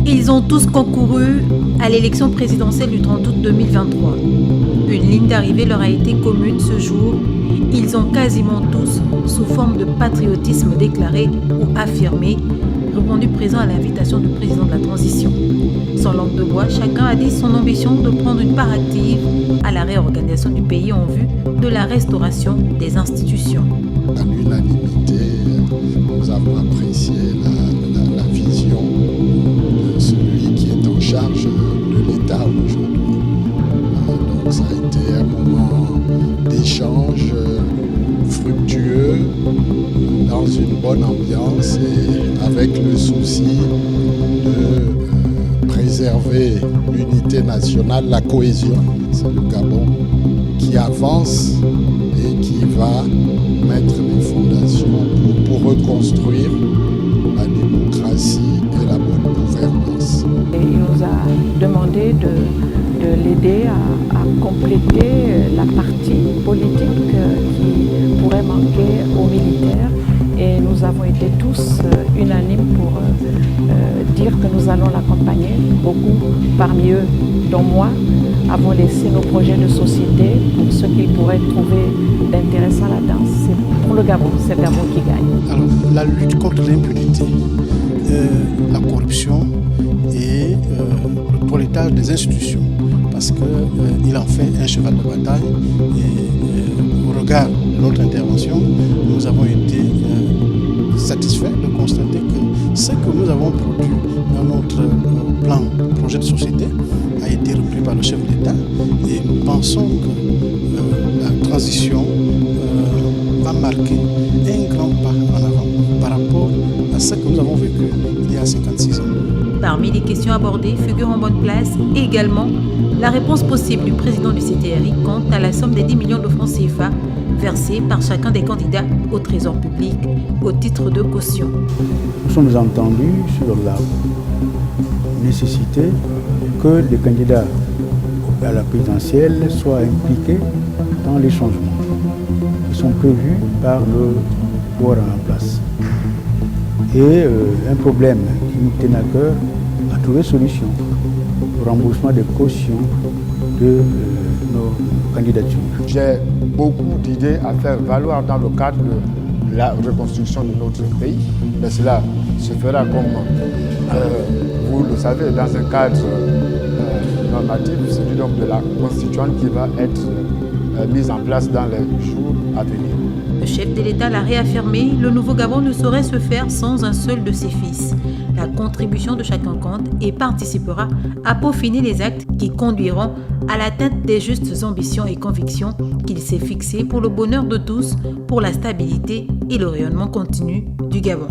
Ils ont tous concouru à l'élection présidentielle du 30 août 2023. Une ligne d'arrivée leur a été commune ce jour. Ils ont quasiment tous, sous forme de patriotisme déclaré ou affirmé, répondu présent à l'invitation du président de la transition. Sans langue de bois, chacun a dit son ambition de prendre une part active à la réorganisation du pays en vue de la restauration des institutions. À l'unanimité, nous avons apprécié la vision de celui qui est en charge de l'État aujourd'hui. Donc ça a été un moment d'échange fructueux, dans une bonne ambiance et avec le souci de préserver l'unité nationale, la cohésion. C'est le Gabon qui avance et qui va mettre les fondations pour reconstruire la démocratie et la bonne gouvernance. Et il nous a demandé de l'aider à compléter la partie politique qui pourrait manquer aux militaires. Et nous avons été tous unanimes pour dire que nous allons l'accompagner. Beaucoup parmi eux, dont moi, avons laissé nos projets de société pour ce qu'ils pourraient trouver d'intéressant là-dedans. C'est pour le Gabon, c'est le Gabon qui gagne. Alors, la lutte contre l'impunité, la corruption et le toilettage des institutions, parce qu'il en fait un cheval de bataille. Et au regard de notre intervention, nous avons été satisfaits de constater que ce que nous avons produit dans notre projet de société a été repris par le chef de l'État et nous pensons que la transition va marquer un grand pas en avant par rapport à ce que nous avons vécu il y a 56 ans. Parmi les questions abordées figure en bonne place également la réponse possible du président du CTRI quant à la somme des 10 millions de francs CFA versés par chacun des candidats au Trésor public au titre de caution. Nous sommes entendus sur la nécessité que les candidats à la présidentielle soient impliqués dans les changements qui sont prévus par le pouvoir en place. Et un problème qui nous tenait à cœur a trouvé solution, le remboursement des cautions de nos candidatures. J'ai beaucoup d'idées à faire valoir dans le cadre de la reconstruction de notre pays, mais cela se fera comme vous le savez, dans un cadre normatif, celui donc de la constituante qui va être mise en place dans les jours à venir. Le chef de l'État l'a réaffirmé, le nouveau Gabon ne saurait se faire sans un seul de ses fils. La contribution de chacun compte et participera à peaufiner les actes qui conduiront à l'atteinte des justes ambitions et convictions qu'il s'est fixées pour le bonheur de tous, pour la stabilité et le rayonnement continu du Gabon.